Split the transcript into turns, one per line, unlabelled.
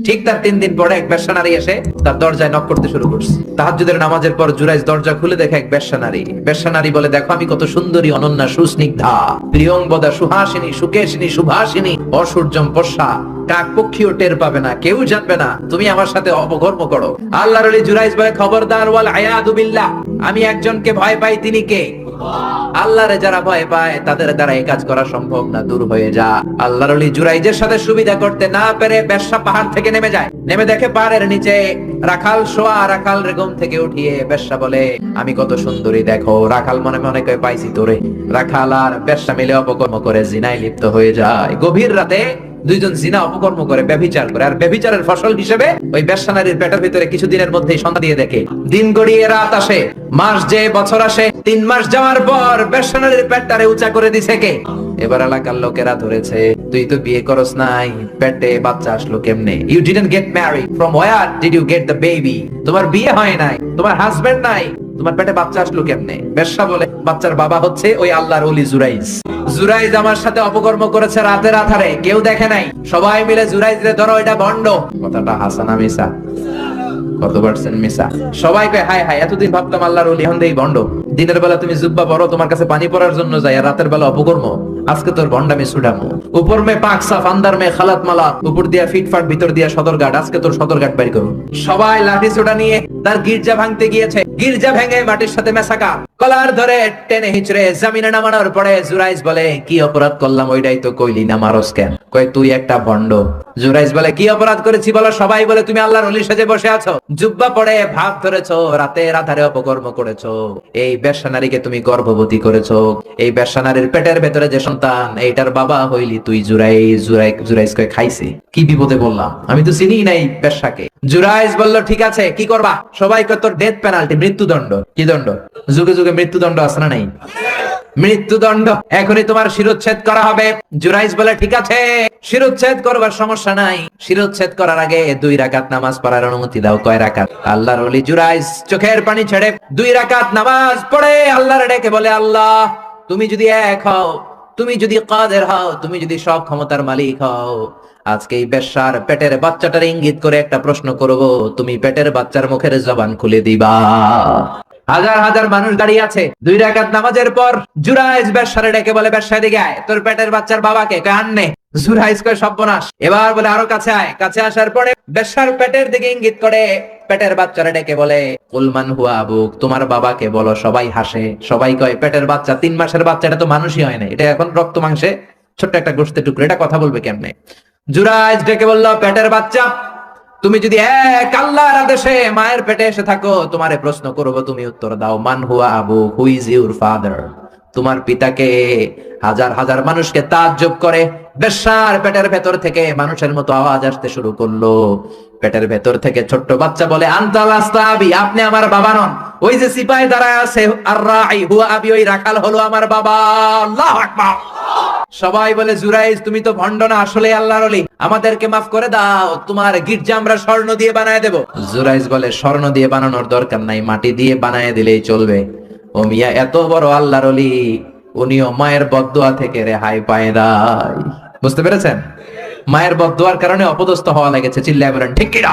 ঠিক তার 3 দিন পরে এক বেশ্যা নারী এসে তার দরজায় নক করতে শুরু করছে। তাহাজ্জুদের নামাজের পর জুরাইজ দরজা খুলে দেখে এক বেশ্যা নারী। বেশ্যা নারী বলে, দেখো আমি কত সুন্দরী, অনন্যা, সুস্নিগ্ধা, প্রিয়ংবদা, সুহাসিনী, সুকেশিনী, সুভাষিনী, অসূর্যম পশা, কাক পক্ষীও টের পাবে না, কেউ জানবে না তুমি আমার সাথে অপকর্ম করো। আল্লাহর ওলি জুরাইজ বলে, খবরদার, ওয়াল আয়াদু বিল্লাহ, আমি একজনকে ভয় পাই, তিনি কে? আল্লাহরে যারা ভয় পায় তাদের দ্বারা এই কাজ করা সম্ভব না, দূর হয়ে যা। আল্লাহর ওলি জুরাইজের সাথে সুবিধা করতে না পেরে বেশ্যা পাহাড় থেকে নেমে যায়। নেমে দেখে পাহাড়ের নিচে রাখাল শোয়া। রাখাল রেগম থেকে উঠিয়ে বেশ্যা বলে, আমি কত সুন্দরী দেখো। রাখাল মনে মনে কয়, পাইছি তোরে। রাখাল আর বেশ্যা মিলে অপকর্ম করে জিনায় লিপ্ত হয়ে যায়। গভীর রাতে দুইজন জিনা অপকর্ম করে, ব্যভিচার করে। আর ব্যভিচারের ফসল হিসেবে ওই বেশ্যা নারীর পেটের ভিতরে কিছুদিনের মধ্যেই সন্ধ্যা দিয়ে দেখে। দিন গড়িয়ে রাত আসে, মাস যে বছর আসে, 3 মাস যাওয়ার পর বেশ্যা নারীর পেটটারে উঁচা করে দিছে কে? এবার এলাকার লোকেরা ধরেছে, তুই তো বিয়ে করস নাই, পেটে বাচ্চা আসলো কেমনে? You didn't get married, from where did you get the baby? তোমার বিয়ে হয় নাই, তোমার হাজবেন্ড নাই, তোমার পেটে বাচ্চা আসলো কেমনে? বেশ্যা বলে, বাচ্চার বাবা হচ্ছে ওই আল্লাহর ওলি জুরাইজ। জুরাইজ আমার সাথে অপকর্ম করেছে রাতের আধারে, কেউ দেখে নাই। সবাই মিলে জুরাইজ রে ধরো, এটা ভণ্ড। কথাটা হাসানা মিসা? কত পার্সেন্ট মিসা? সবাই কয়, হায় হায়, এতদিন ভাবতাম আল্লাহর ওলি, এখন দেই ভণ্ড। দিনের বেলা তুমি জুব্বা পরো, তোমার কাছে পানি পড়ার জন্য যাই, আর রাতের বেলা অপকর্ম। আজকে তোর ভণ্ডামি সুডামু। উপর মে পাক সাফ, আন্দার মে খালাত মালা, উপর দিয়া ফিটফাট, ভিতর দিয়া সদরঘাট। আজকে তোর সদরঘাট বের করো। সবাই লাঠি সোটা নিয়ে তার গির্জা ভাঙতে গিয়েছে। গির্জা ভেঙে মাটির সাথে মেশাকা, কলার ধরে টেনে হিচড়ে জমিনে নামানোর পরে জুরাইজ বলে, কি অপরাধ করলাম? ওইটাই তো কইলি না, মারস কেন? কয়, তুই একটা ভণ্ড। জুরাইজ বলে, কি অপরাধ করেছি বলো? সবাই বলে, তুমি আল্লাহর ওলি সেজে বসে আছো, জুব্বা পড়ে ভাব ধরেছো, রাতের আধারে অপকর্ম করেছো, এই বেশ্যা নারীকে তুমি গর্ভবতী করেছো, এই বেশ্যা নারীর পেটের ভেতরে যে সন্তান, এইটার বাবা হইলি তুই। জুরাইজ কয়, খাইছে? কি বিপদে বললাম, আমি তো চিনি নাই বেশ্যাকে। জুরাইজ বলল, ঠিক আছে, কি করবা? সবাই কয়, তোর ডেথ পেনাল্টি, মৃত্যুদণ্ড। কি দণ্ড? যুগে যুগে মৃত্যুদণ্ড আছে না নাই? মৃত্যুদণ্ড, এখনই তোমার শিরোচ্ছেদ করা হবে। জুরাইজ বলে, ঠিক আছে, শিরোচ্ছেদ করবার সমস্যা নাই। শিরোচ্ছেদ করার আগে 2 রাকাত নামাজ পড়ার অনুমতি দাও। কয় রাকাত? আল্লাহর ওলি জুরাইজ চোখের পানি ছেড়ে 2 রাকাত নামাজ পড়ে আল্লাহর ডেকে বলে, আল্লাহ, তুমি যদি এক হও, তুমি যদি কাদের হও, তুমি যদি সব ক্ষমতার মালিক হও, আজকে এই বেশ্যার পেটের বাচ্চাটার ইঙ্গিত করে একটা প্রশ্ন করব, তুমি পেটের বাচ্চার মুখের জবান খুলে দিবা। হাজার হাজার মানুষ দাঁড়িয়ে আছে। 2 রাকাত নামাজের পর জুরাইজ বেশ্যারে ডেকে বলে, বেশ্যা এদিকে আয়, তোর পেটের বাচ্চার বাবাকে। কয়, আননে। জুরাইজ কয়, সর্বনাশ। এবার বলে, আরো কাছে আয়। কাছে আসার পরে বেশ্যার পেটের দিকে ইঙ্গিত করে পেটের বাচ্চারে ডেকে বলে, কুলমান হুয়া আবুক, তোমার বাবাকে বলো। সবাই হাসে। সবাই কয়, পেটের বাচ্চা, 3 মাসের বাচ্চা, এটা তো মানুষই হয় না, এটা এখন রক্ত মাংসে ছোট্ট একটা গোশতের টুকরো, এটা কথা বলবে কেমনে? জুরাইজ ডেকে বলল, পেটের বাচ্চা, তুমি যদি এক আল্লাহর আদেশে মায়ের পেটে এসে থাকো, তোমারে প্রশ্ন করব, তুমি উত্তর দাও। মান হুয়া Abu, who is your father? তোমার পিতাকে? হাজার হাজার মানুষকে তাজ্জব করে বেশ্যার পেটের ভেতর থেকে মানুষের মতো আওয়াজ আসতে শুরু করলো। পেটের ভেতর থেকে ছোট্ট বাচ্চা বলে, আনতাল আস্তাবি, আপনি আমার বাবা নন। ওই যে সিপাহি দাঁড়ায় আছে, আর রাই হুয়া আবি, ওই রাখাল হলো আমার বাবা। আল্লাহু আকবার। সবাই বলে, জুরাইজ, তুমি তো ভণ্ড না, আসলে আল্লাহর ওলি, আমাদেরকে মাফ করে দাও, তোমার গির্জা আমরা স্বর্ণ দিয়ে বানায় দেব। জুরাইজ বলে, স্বর্ণ দিয়ে বানানোর দরকার নাই, মাটি দিয়ে বানায় দিলেই চলবে। ও মিয়া, এত বড় আল্লাহর ওলি, উনিও মায়ের বদদোয়া থেকে রেহাই পায় নাই। বুঝতে পেরেছেন? মায়ের বদদোয়ার কারণে অপদস্থ হওয়া লেগেছে। চিল্লায় বলেন, ঠিক কি না?